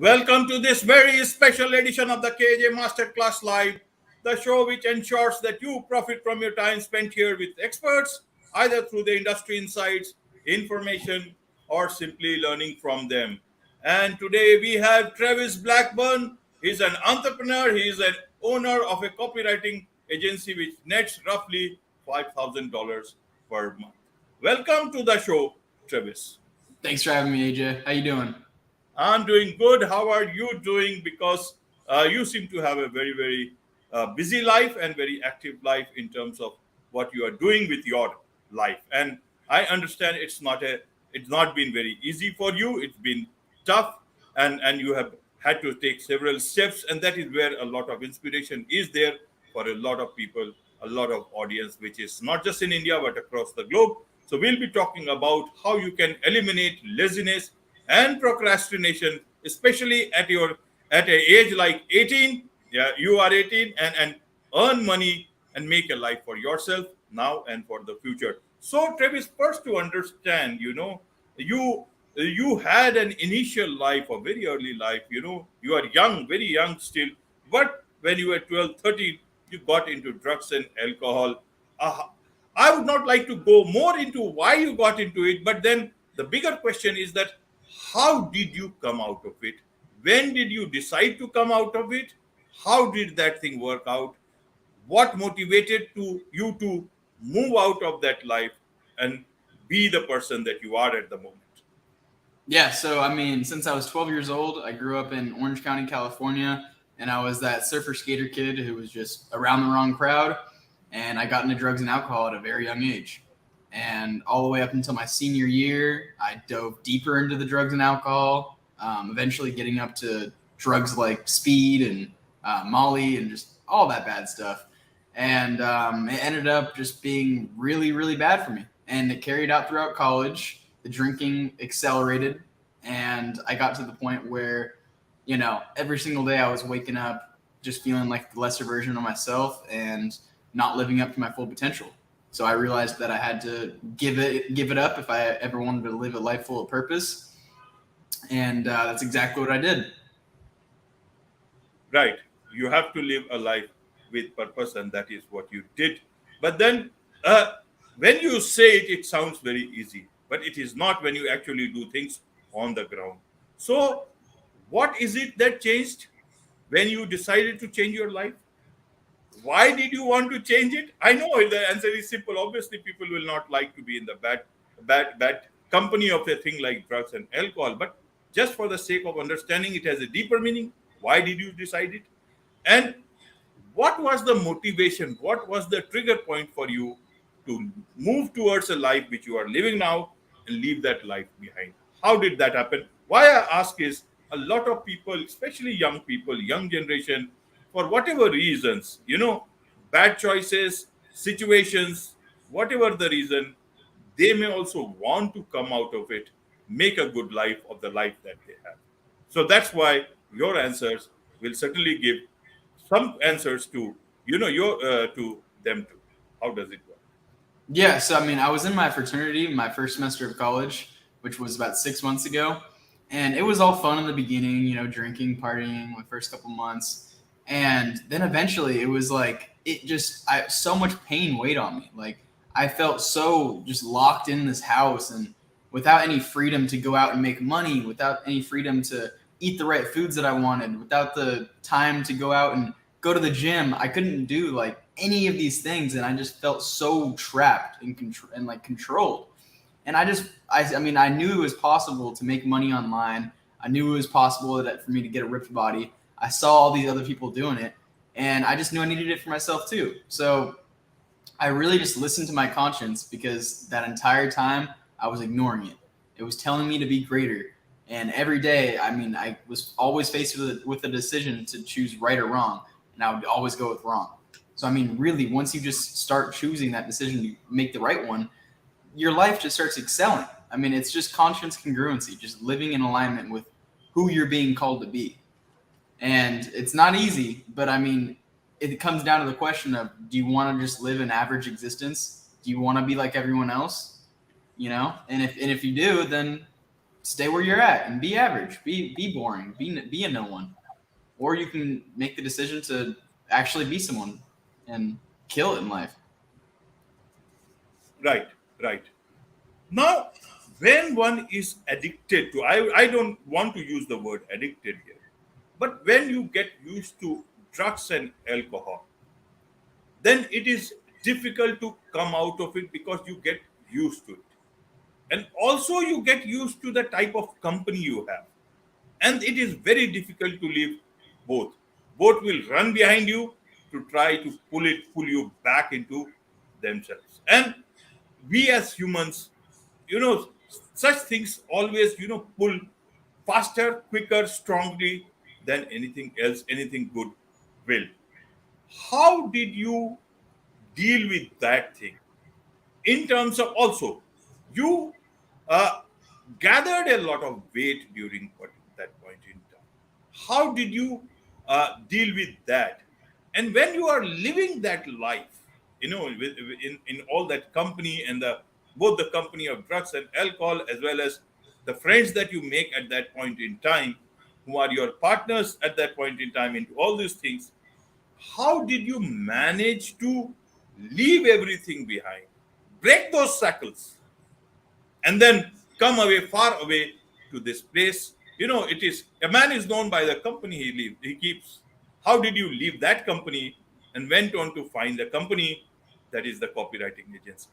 Welcome to this very special edition of the KJ Masterclass Live, the show which ensures that you profit from your time spent here with experts, either through the industry insights, information, or simply learning from them. And today we have Travis Blackburn. He's an entrepreneur, he is an owner of a copywriting agency which nets roughly $5,000 per month. Welcome to the show, Travis. Thanks for having me, AJ. How you doing? I'm doing good. How are you doing? Because you seem to have a very busy life and very active life in terms of what you are doing with your life. And I understand it's not been very easy for you. It's been tough, and you have had to take several steps. And that is where a lot of inspiration is there for a lot of people, a lot of audience, which is not just in India but across the globe. So we'll be talking about how you can eliminate laziness and procrastination, especially at an age like 18. Yeah, you are 18, and earn money and make a life for yourself now and for the future. So Travis, first to understand, you had an initial life, a very early life. You are young, very young still, but when you were 12, 13, you got into drugs and alcohol. uh, I would not like to go more into why you got into it, but then the bigger question is that how did you come out of it? When did you decide to come out of it? How did that thing work out? What motivated to you to move out of that life and be the person that you are at the moment? Yeah, so since I was 12 years old, I grew up in Orange County, California, and I was that surfer skater kid who was just around the wrong crowd, and I got into drugs and alcohol at a very young age. And all the way up until my senior year, I dove deeper into the drugs and alcohol, eventually getting up to drugs like speed and Molly and just all that bad stuff. And it ended up just being really, really bad for me. And it carried out throughout college. The drinking accelerated, and I got to the point where, every single day I was waking up just feeling like the lesser version of myself and not living up to my full potential. So I realized that I had to give it up if I ever wanted to live a life full of purpose, and that's exactly what I did. Right. You have to live a life with purpose, and that is what you did. But then, when you say it, it sounds very easy, but it is not when you actually do things on the ground. So, what is it that changed when you decided to change your life? Why did you want to change it? I know the answer is simple. Obviously, people will not like to be in the bad company of a thing like drugs and alcohol. But just for the sake of understanding, it has a deeper meaning. Why did you decide it? And what was the motivation? What was the trigger point for you to move towards a life which you are living now and leave that life behind? How did that happen? Why I ask is a lot of people, especially young people, young generation, for whatever reasons, bad choices, situations, whatever the reason, they may also want to come out of it, make a good life of the life that they have. So that's why your answers will certainly give some answers to your to them too. How does it work? Yeah, so I was in my fraternity my first semester of college, which was about 6 months ago, and it was all fun in the beginning, drinking, partying, my first couple months, and then eventually it was like so much pain weighed on me. Like I felt so just locked in this house and without any freedom to go out and make money, without any freedom to eat the right foods that I wanted, without the time to go out and go to the gym. I couldn't do like any of these things, and I just felt so trapped and like controlled. And I knew it was possible to make money online. I knew it was possible for me to get a ripped body. I saw all these other people doing it, and I just knew I needed it for myself too. So I really just listened to my conscience, because that entire time I was ignoring it. It was telling me to be greater. And every day, I was always faced with a decision to choose right or wrong, and I would always go with wrong. So, really, once you just start choosing that decision to make the right one, your life just starts excelling. It's just conscience congruency, just living in alignment with who you're being called to be. And it's not easy, but it comes down to the question of, do you want to just live an average existence? Do you want to be like everyone else? And if you do, then stay where you're at and be average, be boring, be a no one. Or you can make the decision to actually be someone and kill it in life. Right, right. Now, when one is addicted to, I don't want to use the word addicted here, but when you get used to drugs and alcohol, then it is difficult to come out of it because you get used to it. And also, you get used to the type of company you have. And it is very difficult to leave both. Both will run behind you to try to pull you back into themselves. And we as humans, such things always, pull faster, quicker, strongly than anything else, anything good will. How did you deal with that thing? In terms of also, you uh, gathered a lot of weight during that point in time. How did you deal with that? And when you are living that life, in all that company and the both the company of drugs and alcohol, as well as the friends that you make at that point in time, who are your partners at that point in time, into all these things, how did you manage to leave everything behind, break those shackles, and then come away, far away, to this place? It is, a man is known by the company he keeps. How did you leave that company and went on to find a company that is the copywriting agency?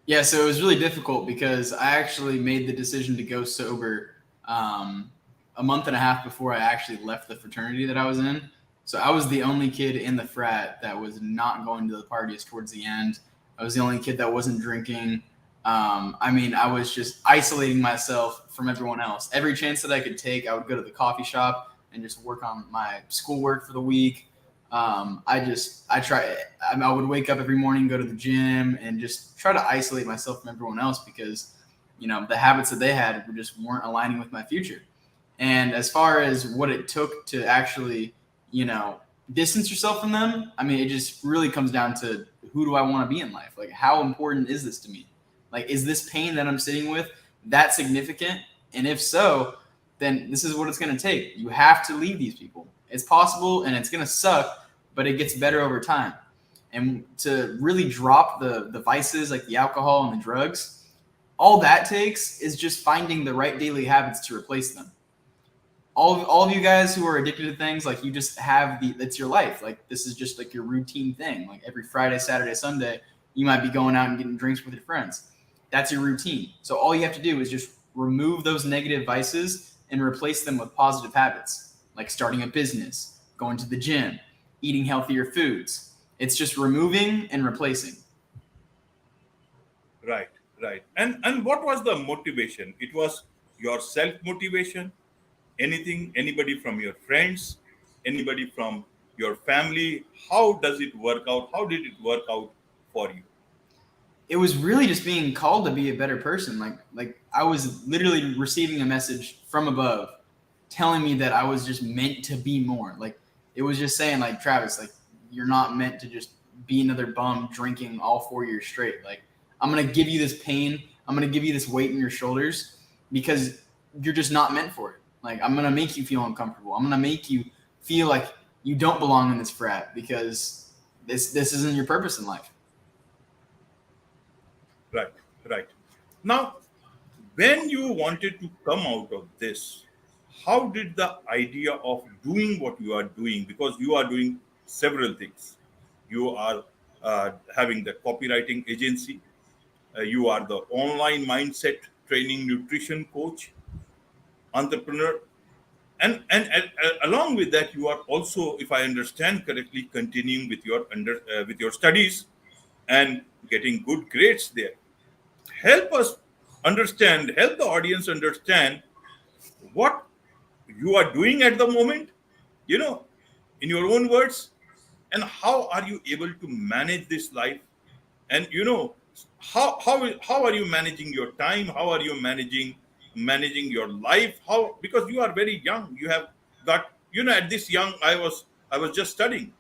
Yeah, so it was really difficult because I actually made the decision to go sober um, a month and a half before I actually left the fraternity that I was in. So I was the only kid in the frat that was not going to the parties towards the end. I was the only kid that wasn't drinking. I mean, I was just isolating myself from everyone else. Every chance that I could take, I would go to the coffee shop and just work on my schoolwork for the week. I would wake up every morning, go to the gym, and just try to isolate myself from everyone else because, the habits that they had just weren't aligning with my future. And as far as what it took to actually, you know, distance yourself from them, I mean, it just really comes down to who do I want to be in life? Like, how important is this to me? Like, is this pain that I'm sitting with that significant? And if so, then this is what it's going to take. You have to leave these people. It's possible and it's going to suck, but it gets better over time. And to really drop the vices like the alcohol and the drugs, all that takes is just finding the right daily habits to replace them. All of you guys who are addicted to things, like you just have it's your life. Like this is just like your routine thing. Like every Friday, Saturday, Sunday, you might be going out and getting drinks with your friends. That's your routine. So all you have to do is just remove those negative vices and replace them with positive habits, like starting a business, going to the gym, eating healthier foods. It's just removing and replacing. Right, right. And what was the motivation? It was your self motivation. Anything, anybody from your friends, anybody from your family? How does it work out? How did it work out for you? It was really just being called to be a better person. Like I was literally receiving a message from above telling me that I was just meant to be more. Like it was just saying like Travis, like you're not meant to just be another bum drinking all 4 years straight. Like I'm gonna give you this pain. I'm gonna give you this weight in your shoulders because you're just not meant for it. Like I'm gonna make you feel uncomfortable. I'm gonna make you feel like you don't belong in this frat because this isn't your purpose in life. Right, right. Now, when you wanted to come out of this, how did the idea of doing what you are doing, because you are doing several things, you are having the copywriting agency, you are the online mindset training nutrition coach, entrepreneur, and along with that, you are also, if I understand correctly, continuing with your with your studies and getting good grades there. Help us understand, help the audience understand what you are doing at the moment, you know, in your own words, and how are you able to manage this life, and how are you managing your time, how are you managing your life, how, because you are very young, you have got, at this young, I was just studying,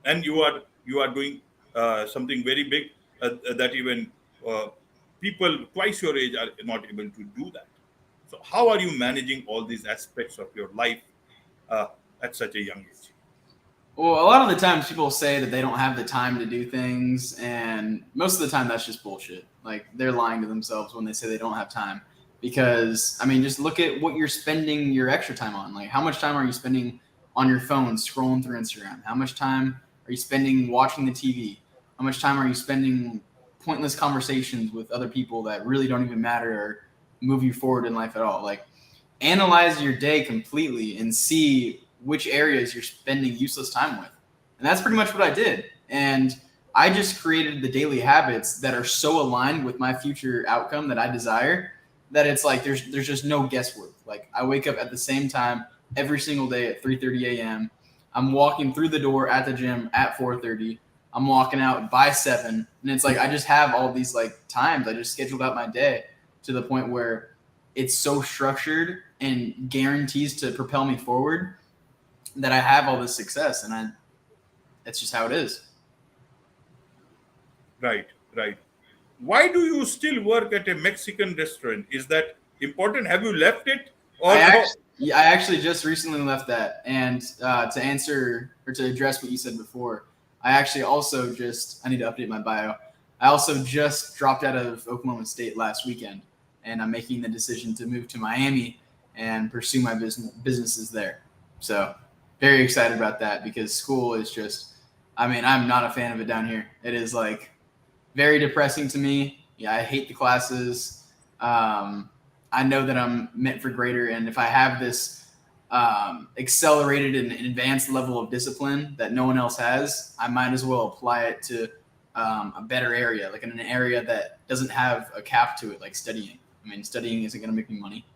and you are doing something very big, that even uh, people twice your age are not able to do that. So how are you managing all these aspects of your life uh, at such a young age? Well, a lot of the times people say that they don't have the time to do things, and most of the time that's just bullshit. Like they're lying to themselves when they say they don't have time. Because I mean, just look at what you're spending your extra time on. Like, how much time are you spending on your phone scrolling through Instagram? How much time are you spending watching the TV? How much time are you spending pointless conversations with other people that really don't even matter or move you forward in life at all? Like, analyze your day completely and see which areas you're spending useless time with. And that's pretty much what I did. And I just created the daily habits that are so aligned with my future outcome that I desire that it's like there's just no guesswork. Like I wake up at the same time every single day at 3:30 a.m. I'm walking through the door at the gym at 4:30. I'm walking out by 7, and it's like I just have all these like times. I just scheduled out my day to the point where it's so structured and guarantees to propel me forward that I have all this success, and that's just how it is. Right, right. Why do you still work at a Mexican restaurant? Is that important? Have you left it, I or actually, yeah, I actually just recently left that, and to answer or to address what you said before, I actually also just I need to update my bio. I also just dropped out of Oklahoma State last weekend, and I'm making the decision to move to Miami and pursue my businesses there. So very excited about that because school is just, I mean, I'm not a fan of it down here. It is like very depressing to me. Yeah, I hate the classes. Um, I know that I'm meant for greater, and if I have this accelerated and advanced level of discipline that no one else has, I might as well apply it to a better area, like in an area that doesn't have a cap to it, like studying. I mean, studying isn't going to make me money.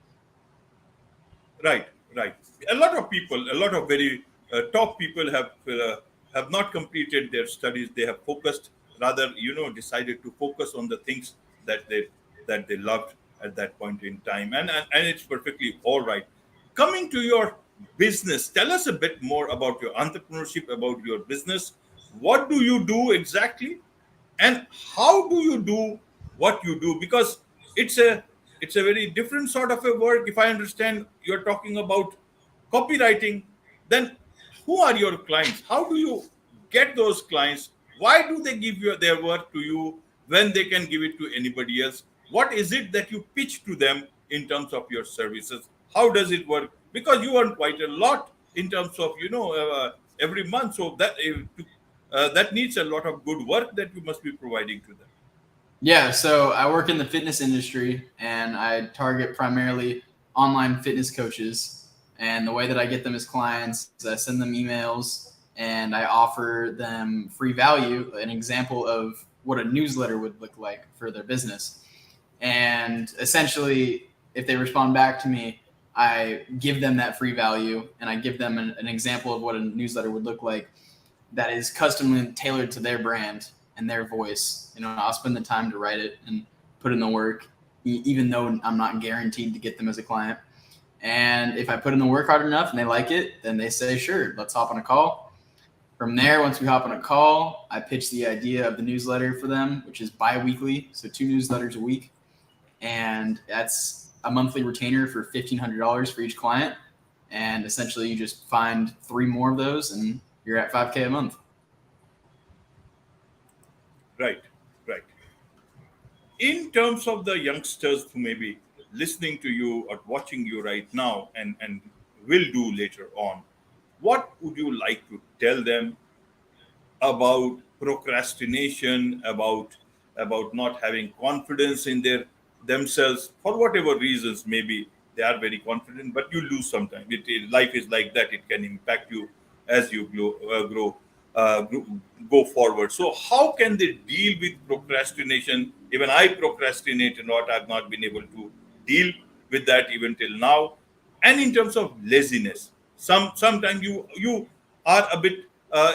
right, right? A lot of people, a lot of very top people have not completed their studies. They have focused, rather, decided to focus on the things that they loved at that point in time, and it's perfectly all right. Coming to your business, tell us a bit more about your entrepreneurship, about your business. What do you do exactly, and how do you do what you do? Because it's a it's a very different sort of a work. If I understand, you're talking about copywriting. Then who are your clients? How do you get those clients? Why do they give you their work to you when they can give it to anybody else? What is it that you pitch to them in terms of your services? How does it work? Because you earn quite a lot in terms of every month, so that needs a lot of good work that you must be providing to them. Yeah, so I work in the fitness industry and I target primarily online fitness coaches. And the way that I get them as clients is I send them emails and I offer them free value, an example of what a newsletter would look like for their business. And essentially, if they respond back to me, I give them that free value and I give them an example of what a newsletter would look like that is custom tailored to their brand and their voice. You know, I'll spend the time to write it and put in the work, even though I'm not guaranteed to get them as a client. And if I put in the work hard enough and they like it, then they say, sure, let's hop on a call. From there, once we hop on a call, I pitch the idea of the newsletter for them, which is bi-weekly, so 2 newsletters a week. And that's a monthly retainer for $1,500 for each client. And essentially, you just find 3 more of those and you're at $5K a month. Right, right. In terms of the youngsters who may be listening to you or watching you right now and will do later on, what would you like to tell them about procrastination, about not having confidence in themselves for whatever reasons? Maybe they are very confident, but you lose sometimes. Life is like that. It can impact you as you grow, go forward. So how can they deal with procrastination? Even I procrastinate a lot. I've not been able to deal with that even till now. And in terms of laziness, sometimes you are a bit,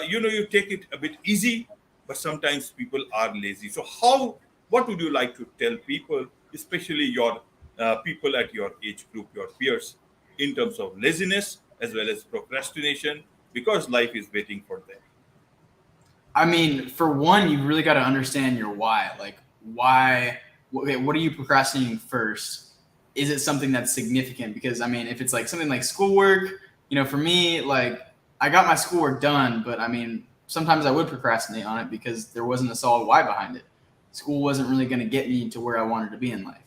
you take it a bit easy, but sometimes people are lazy. So what would you like to tell people, especially your people at your age group, your peers, in terms of laziness as well as procrastination, because life is waiting for them? I mean, for one, you really got to understand your why. Like, why? Okay, what are you procrastinating first? is it something that's significant? Because I mean, if it's like something like schoolwork, for me, like I got my schoolwork done, but I mean, sometimes I would procrastinate on it because there wasn't a solid why behind it. School wasn't really going to get me to where I wanted to be in life.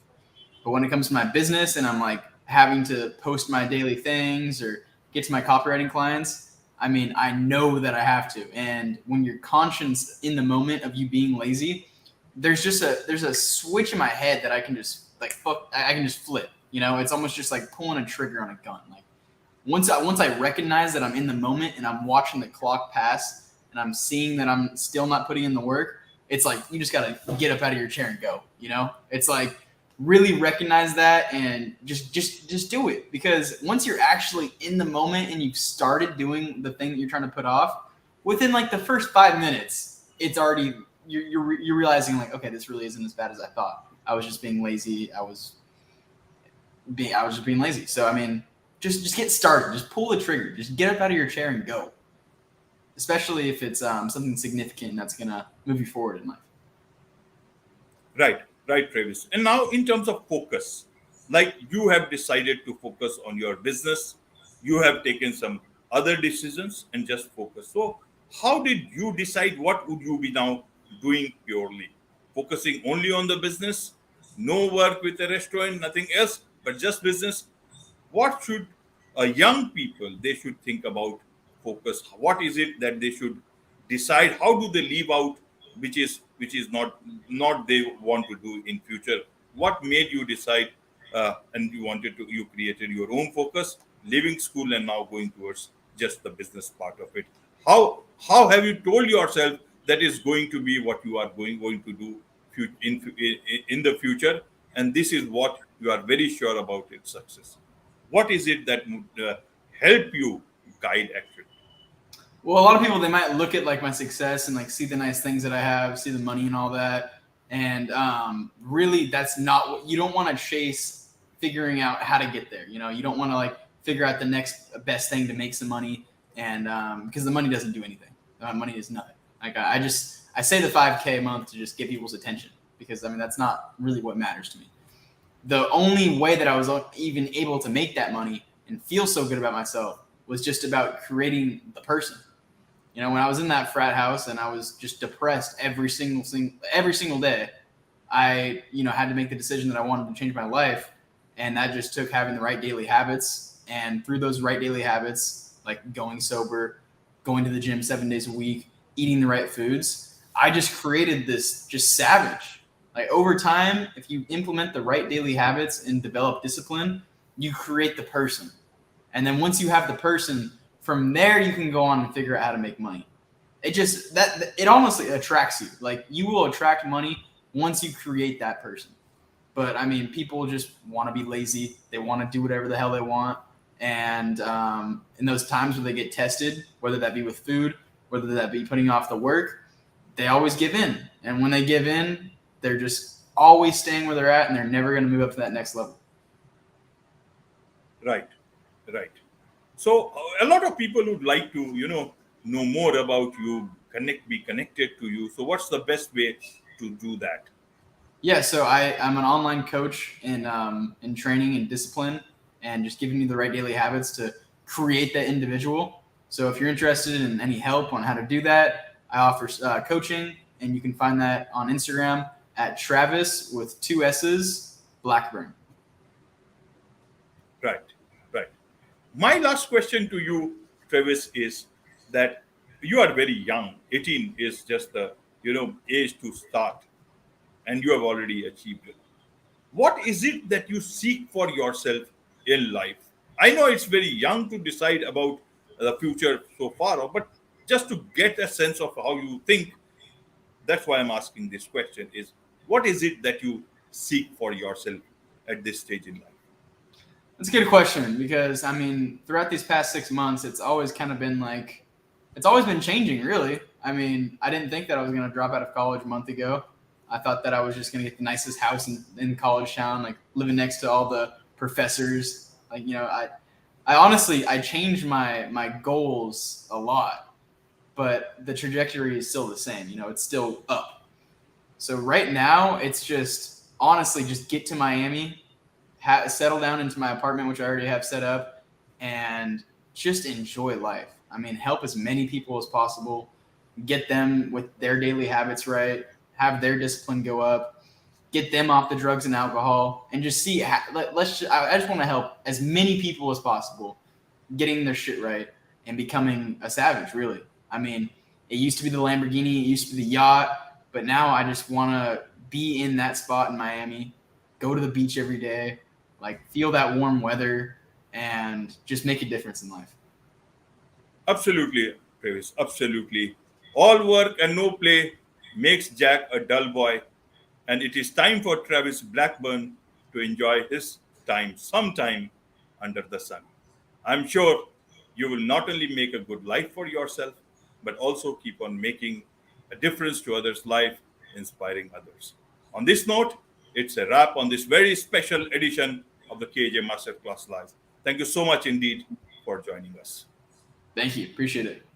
But when it comes to my business and I'm like having to post my daily things or get to my copywriting clients, I mean, I know that I have to. And when you're conscious in the moment of you being lazy, there's a switch in my head that I can just I can just flip. It's almost just like pulling a trigger on a gun. Like once I recognize that I'm in the moment and I'm watching the clock pass and I'm seeing that I'm still not putting in the work, it's like you just gotta get up out of your chair and go. It's like really recognize that and just do it, because once you're actually in the moment and you've started doing the thing that you're trying to put off, within like the first 5 minutes, it's already you're realizing like, okay, this really isn't as bad as I thought. I was just being lazy. I was just being lazy. So I mean, just get started. Just pull the trigger. Just get up out of your chair and go. Especially if it's something significant that's gonna move you forward in life. Right, right, Travis. And now, in terms of focus, like you have decided to focus on your business, you have taken some other decisions and just focus. So, how did you decide what would you be now doing purely? Focusing only on the business, no work with the restaurant, nothing else, but just business. What should young people they should think about focus? What is it that they should decide? How do they leave out which is not they want to do in future? What made you decide, and you created your own focus, leaving school and now going towards just the business part of it? How have you told yourself that is going to be what you are going to do in the future, and this is what you are very sure about its success? What is it that would help you guide actually? Well, a lot of people, they might look at like my success and like see the nice things that I have, see the money and all that, and really that's not what you don't want to chase. Figuring out how to get there, you don't want to like figure out the next best thing to make some money, and because the money doesn't do anything. Money is nothing. Like I say the 5K a month to just get people's attention, because I mean that's not really what matters to me. The only way that I was even able to make that money and feel so good about myself was just about creating the person. When I was in that frat house and I was just depressed every single day, I, had to make the decision that I wanted to change my life. And that just took having the right daily habits. And through those right daily habits, like going sober, going to the gym 7 days a week, eating the right foods, I just created this just savage. Like over time, if you implement the right daily habits and develop discipline, you create the person. And then once you have the person, from there you can go on and figure out how to make money. It honestly attracts you. Like you will attract money once you create that person. But I mean, people just want to be lazy. They want to do whatever the hell they want. And in those times where they get tested, whether that be with food, whether that be putting off the work, they always give in. And when they give in, they're just always staying where they're at, and they're never going to move up to that next level. Right, right. So a lot of people would like to, know more about you, be connected to you. So what's the best way to do that? Yeah, so I'm an online coach in training and discipline, and just giving you the right daily habits to create that individual. So if you're interested in any help on how to do that, I offer coaching, and you can find that on Instagram at Travis with 2 S's Blackburn. Right, right. My last question to you, Travis, is that you are very young. 18 is just the age to start, and you have already achieved it. What is it that you seek for yourself in life? I know it's very young to decide about the future so far, but just to get a sense of how you think, that's why I'm asking this question: is what is it that you seek for yourself at this stage in life? That's a good question, because I mean, throughout these past 6 months, it's always kind of been like, it's always been changing, really. I mean, I didn't think that I was going to drop out of college a month ago. I thought that I was just going to get the nicest house in college town, like living next to all the professors. Like, I honestly, I changed my goals a lot, but the trajectory is still the same. It's still up. So right now, it's just honestly just get to Miami, settle down into my apartment, which I already have set up, and just enjoy life. I mean, help as many people as possible, get them with their daily habits right, have their discipline go up, get them off the drugs and alcohol, and just see. I just want to help as many people as possible getting their shit right and becoming a savage. Really, I mean, it used to be the Lamborghini, it used to be the yacht, but now I just want to be in that spot in Miami, go to the beach every day, like feel that warm weather, and just make a difference in life. Absolutely, Travis. Absolutely. All work and no play makes Jack a dull boy, and it is time for Travis Blackburn to enjoy his time sometime under the sun. I'm sure you will not only make a good life for yourself, but also keep on making a difference to others' life, inspiring others. On this note, it's a wrap on this very special edition of the KJ Masterclass Live. Thank you so much indeed for joining us. Thank you. Appreciate it.